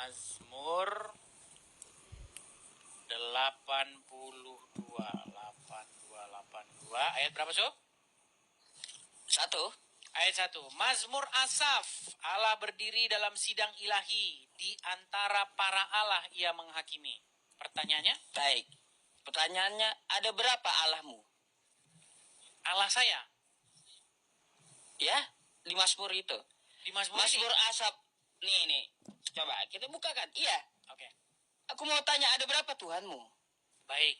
Mazmur 82 ayat berapa, Sob? 1. Ayat 1. Mazmur Asaf, Allah berdiri dalam sidang ilahi, di antara para Allah ia menghakimi. Pertanyaannya? Baik. Pertanyaannya, ada berapa Allahmu? Allah saya. Ya, di Mazmur itu. Di Mazmur Mazmur ini. Asaf. Nih. Coba kita bukakan. Iya. Oke. Aku mau tanya, ada berapa Tuhanmu? Baik.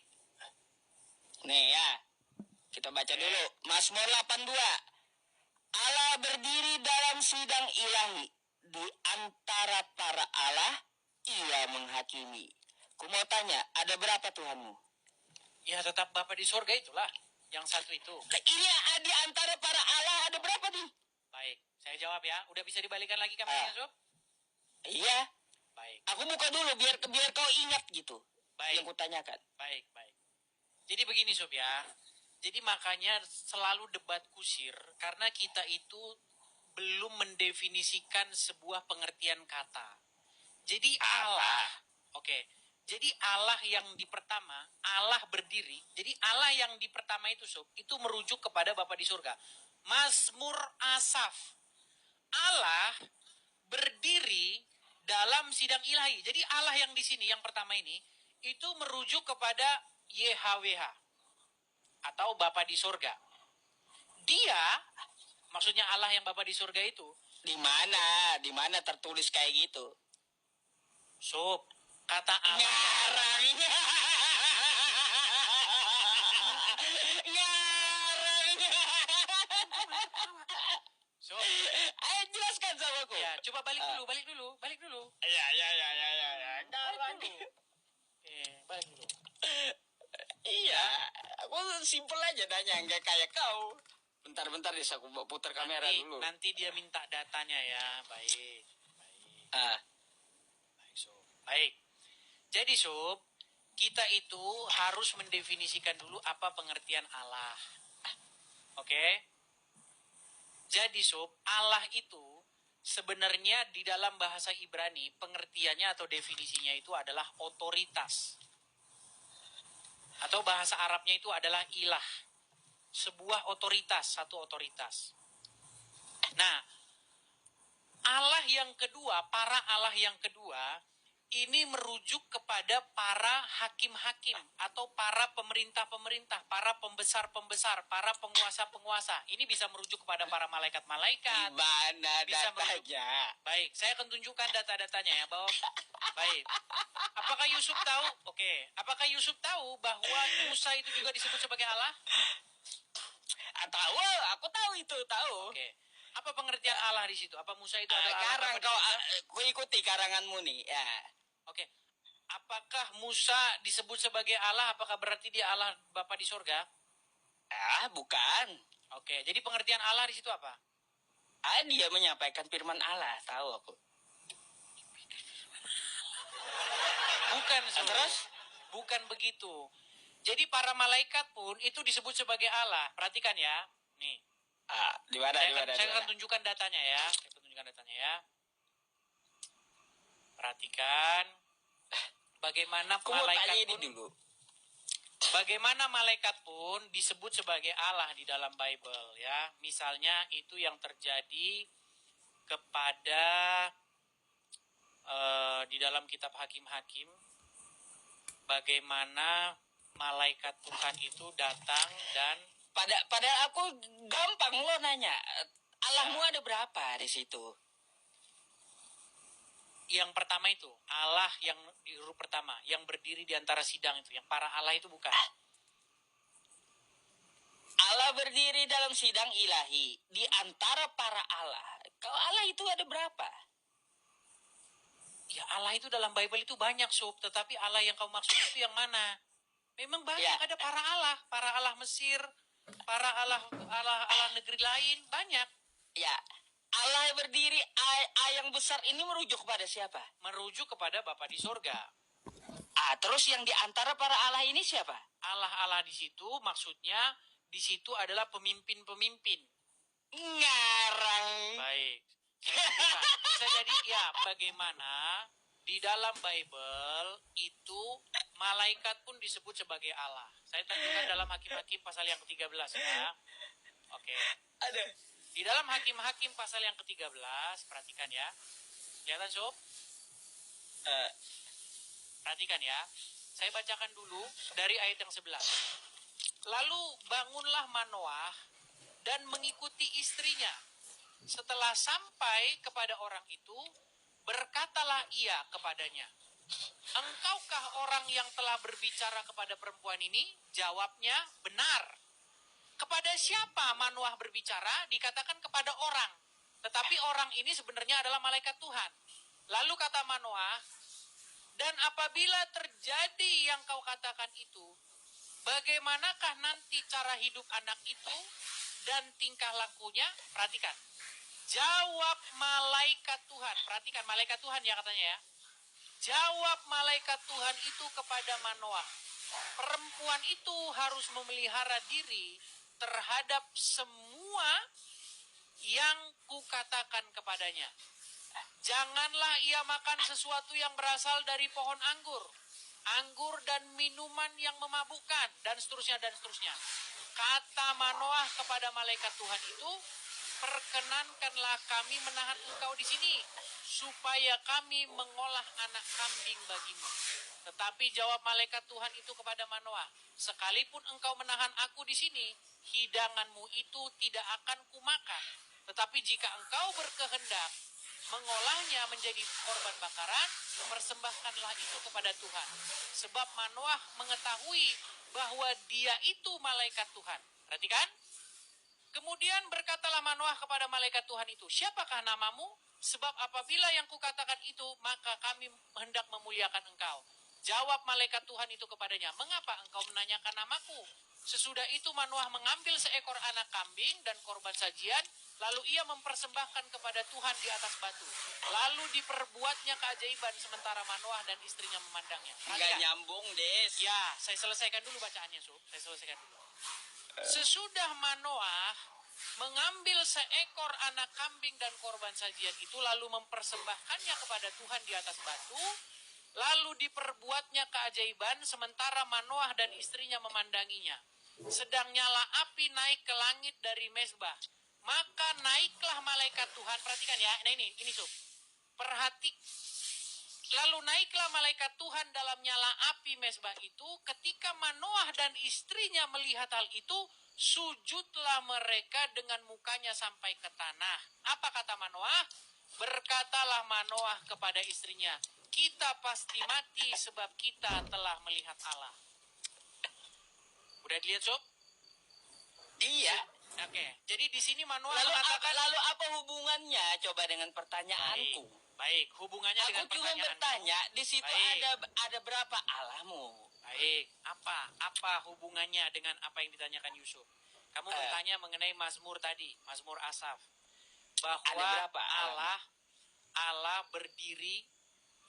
Nih ya. Kita baca dulu. Mazmur 82. Allah berdiri dalam sidang ilahi. Di antara para Allah, ia menghakimi. Aku mau tanya, ada berapa Tuhanmu? Ya tetap Bapa di surga itulah. Yang satu itu. Ini di antara para Allah ada berapa nih? Baik. Saya jawab ya. Udah bisa dibalikan lagi kameranya, Sob? Iya. Baik. Aku buka dulu biar kau ingat gitu. Baik. Yang kutanyakan. Baik. Jadi begini, Sob ya. Jadi makanya selalu debat kusir. Karena kita itu belum mendefinisikan sebuah pengertian kata. Jadi Allah. Oke. Jadi Allah yang di pertama, Allah berdiri. Jadi Allah yang di pertama itu, Sob, itu merujuk kepada Bapa di surga. Mazmur Asaf. Allah berdiri dalam sidang ilahi. Jadi Allah yang di sini, yang pertama ini, itu merujuk kepada YHWH. Atau Bapa di surga. Dia, maksudnya Allah yang Bapa di surga itu. Di mana tertulis kayak gitu? Sob, kata Allah. Ngarang. Sob, Ayo jelaskan sama aku. ya, coba balik dulu. Ya. Ngarang. Balik dulu. Iya, aku simpel aja nanya, nggak kayak kau. Bentar deh, aku putar kamera dulu. Nanti dia minta datanya ya. Baik. Baik. Jadi, Sob, kita itu harus mendefinisikan dulu apa pengertian Allah. Oke? Jadi, Sob, Allah itu sebenarnya di dalam bahasa Ibrani pengertiannya atau definisinya itu adalah otoritas. Atau bahasa Arabnya itu adalah ilah. Sebuah otoritas, satu otoritas. Nah, Allah yang kedua, para Allah yang kedua, ini merujuk kepada para hakim-hakim atau para pemerintah-pemerintah, para pembesar-pembesar, para penguasa-penguasa. Ini bisa merujuk kepada para malaikat-malaikat. Mana bisa datanya? Baik, saya akan tunjukkan data-datanya ya, bahwa baik. Apakah Yusuf tahu? Oke. Apakah Yusuf tahu bahwa Musa itu juga disebut sebagai Allah? Tahu, aku tahu itu, tahu. Oke. Apa pengertian Allah di situ? Apa Musa itu adalah karang Allah? Kau ikuti karanganmu nih, ya. Oke. Apakah Musa disebut sebagai Allah? Apakah berarti dia Allah Bapa di surga? Bukan. Oke. Jadi pengertian Allah di situ apa? Dia menyampaikan firman Allah, tahu aku. Bukan, terus? Bukan begitu. Jadi para malaikat pun itu disebut sebagai Allah. Perhatikan ya. Nih. Di mana? Saya akan tunjukkan datanya ya. Perhatikan. Bagaimana malaikat pun dulu. Bagaimana malaikat pun disebut sebagai Allah di dalam Bible ya. Misalnya itu yang terjadi kepada di dalam kitab Hakim-Hakim. Bagaimana malaikat Tuhan itu datang dan pada aku gampang lo nanya. Allahmu ada berapa di situ? Yang pertama itu Allah yang di huruf pertama, yang berdiri di antara sidang itu, yang para Allah itu bukan. Allah berdiri dalam sidang ilahi di antara para Allah. Kalau Allah itu ada berapa? Ya Allah itu dalam Bible itu banyak, Sob. Tetapi Allah yang kau maksud itu yang mana? Memang banyak, ada para Allah Mesir, para Allah negeri lain, banyak. Ya, Allah yang berdiri yang besar ini merujuk kepada siapa? Merujuk kepada Bapa di surga. Terus yang di antara para Allah ini siapa? Allah di situ maksudnya di situ adalah pemimpin-pemimpin. Ngarang. Baik. Bisa jadi ya bagaimana Di dalam Bible itu malaikat pun disebut sebagai Allah. Saya tunjukkan dalam Hakim-Hakim pasal yang ke-13 ya. Oke. Ada. Di dalam Hakim-Hakim pasal yang ke-13, perhatikan ya. Kelihatan sob? Perhatikan ya. Saya bacakan dulu dari ayat yang 11. Lalu bangunlah Manoah dan mengikuti istrinya. Setelah sampai kepada orang itu, berkatalah ia kepadanya, engkaukah orang yang telah berbicara kepada perempuan ini? Jawabnya, benar. Kepada siapa Manoah berbicara? Dikatakan kepada orang. Tetapi orang ini sebenarnya adalah malaikat Tuhan. Lalu kata Manoah, dan apabila terjadi yang kau katakan itu, bagaimanakah nanti cara hidup anak itu dan tingkah lakunya? Perhatikan. Jawab malaikat Tuhan. Perhatikan malaikat Tuhan ya katanya ya. Jawab malaikat Tuhan itu kepada Manoah. Perempuan itu harus memelihara diri terhadap semua yang kukatakan kepadanya. Janganlah ia makan sesuatu yang berasal dari pohon anggur dan minuman yang memabukkan, dan seterusnya dan seterusnya. Kata Manoah kepada malaikat Tuhan itu, perkenankanlah kami menahan engkau di sini, supaya kami mengolah anak kambing bagimu. Tetapi jawab malaikat Tuhan itu kepada Manoah, sekalipun engkau menahan aku di sini, hidanganmu itu tidak akan kumakan. Tetapi jika engkau berkehendak mengolahnya menjadi korban bakaran, persembahkanlah itu kepada Tuhan. Sebab Manoah mengetahui bahwa dia itu malaikat Tuhan. Perhatikan. Kemudian berkatalah Manoah kepada malaikat Tuhan itu, siapakah namamu? Sebab apabila yang kukatakan itu, maka kami hendak memuliakan engkau. Jawab malaikat Tuhan itu kepadanya, mengapa engkau menanyakan namaku? Sesudah itu Manoah mengambil seekor anak kambing dan korban sajian, lalu ia mempersembahkan kepada Tuhan di atas batu. Lalu diperbuatnya keajaiban sementara Manoah dan istrinya memandangnya. Nggak nyambung, Des. Ya, saya selesaikan dulu bacaannya, Sob. Saya selesaikan dulu. Sesudah Manoah mengambil seekor anak kambing dan korban sajian itu, lalu mempersembahkannya kepada Tuhan di atas batu, lalu diperbuatnya keajaiban sementara Manoah dan istrinya memandanginya. Sedang nyala api naik ke langit dari mezbah. Maka naiklah malaikat Tuhan. Perhatikan ya, nah ini Sob. Lalu naiklah malaikat Tuhan dalam nyala api mezbah itu. Ketika Manoah dan istrinya melihat hal itu, sujudlah mereka dengan mukanya sampai ke tanah. Apa kata Manoah? Berkatalah Manoah kepada istrinya, kita pasti mati sebab kita telah melihat Allah. Udah dilihat, Sob? Iya. Oke, jadi di sini Manoah Lalu mengatakan, lalu apa hubungannya? Coba dengan pertanyaanku. Baik, hubungannya Aku dengan cuma pertanyaanmu. bertanya, di situ Baik. ada berapa Allahmu? Baik, apa hubungannya dengan apa yang ditanyakan Yusuf? Kamu bertanya mengenai Mazmur tadi, Mazmur Asaf, bahwa Ada berapa Allah berdiri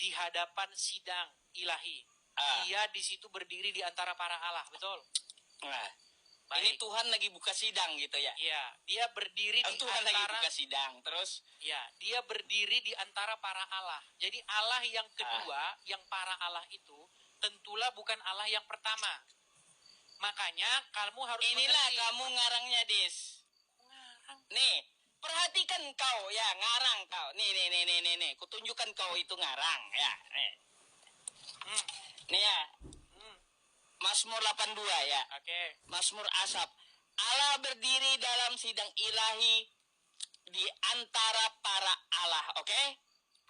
di hadapan sidang ilahi. Dia di situ berdiri di antara para Allah, betul? Nah, Baik. ini Tuhan lagi buka sidang gitu ya? Iya, dia berdiri di Tuhan lagi antara. buka sidang, terus? Ya, dia berdiri di antara para Allah. Jadi Allah yang kedua, yang para Allah itu, tentulah bukan Allah yang pertama. Makanya kamu harus Inilah mengerti. kamu ngarangnya, Des. Ngarang. Nih, perhatikan kau ya, ngarang kau. Nih. Kutunjukkan kau itu ngarang ya. Nih. Nih ya. Mazmur 82 ya. Oke. Mazmur Asaf. Allah berdiri dalam sidang ilahi di antara para Allah, oke?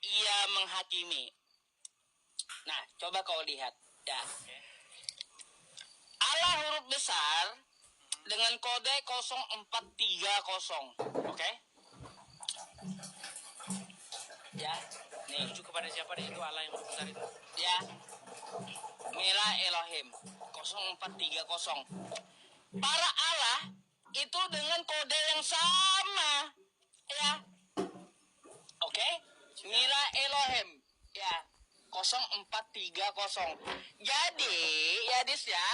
Ia menghakimi. Nah, coba kau lihat. Ya. Allah huruf besar dengan kode 0430, oke? Ya, nih. Tuju kepada siapa di situ Allah yang huruf besar itu? Ya. Mela Elohim 0430. Para Allah itu dengan kode yang sama, ya. Oke? Mila Elohim, ya. 0430. Jadi, ya Dis ya,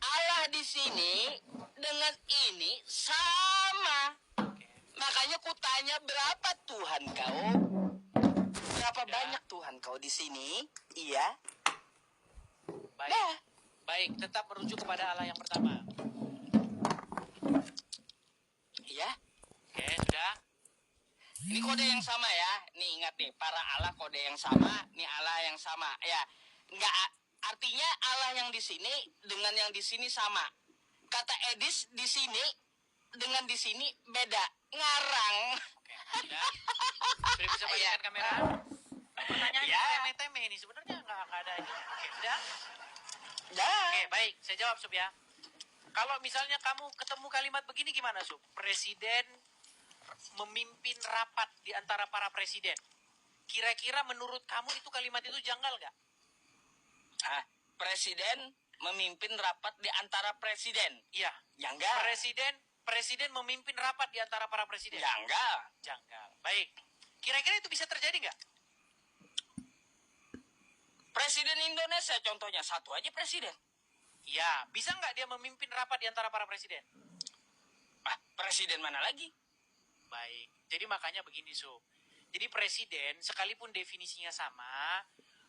Allah di sini dengan ini sama. Makanya kutanya berapa Tuhan kau? Berapa Ya. banyak Tuhan kau di sini? Iya. Baik. Dah. Baik, tetap merujuk kepada Allah yang pertama. Iya. Oke, sudah? Ini kode yang sama ya. Nih ingat nih, para Allah kode yang sama, nih Allah yang sama. Ya, nggak artinya Allah yang di sini dengan yang di sini sama. Kata Edis di sini dengan di sini beda. Ngarang. Oke, sudah. Sudah bisa pastikan kamera? Pertanyaannya Ya. remeh-temeh ini sebenarnya nggak ada ini. Oke, sudah? Dah. Oke, baik. Saya jawab, Sub ya. Kalau misalnya kamu ketemu kalimat begini gimana, Sub? Presiden memimpin rapat di antara para presiden. Kira-kira menurut kamu itu kalimat itu janggal nggak? Presiden memimpin rapat di antara presiden. Iya. Ya enggak. Presiden memimpin rapat di antara para presiden. Ya enggak. Janggal. Baik. Kira-kira itu bisa terjadi nggak? Presiden Indonesia contohnya satu aja presiden. Iya. Bisa nggak dia memimpin rapat di antara para presiden? Presiden mana lagi? Baik. Jadi makanya begini, Sob. Jadi presiden sekalipun definisinya sama,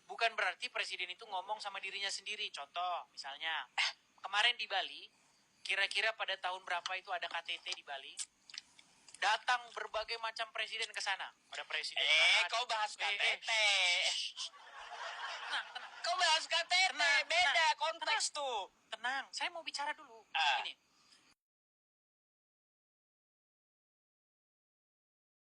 bukan berarti presiden itu ngomong sama dirinya sendiri. Contoh, misalnya, kemarin di Bali, kira-kira pada tahun berapa itu ada KTT di Bali? Datang berbagai macam presiden ke sana. Ada presiden. Kau bahas KTT. Tenang. Kau bahas KTT, Tenang, beda tenang. konteks tuh. Tenang, saya mau bicara dulu. Ini,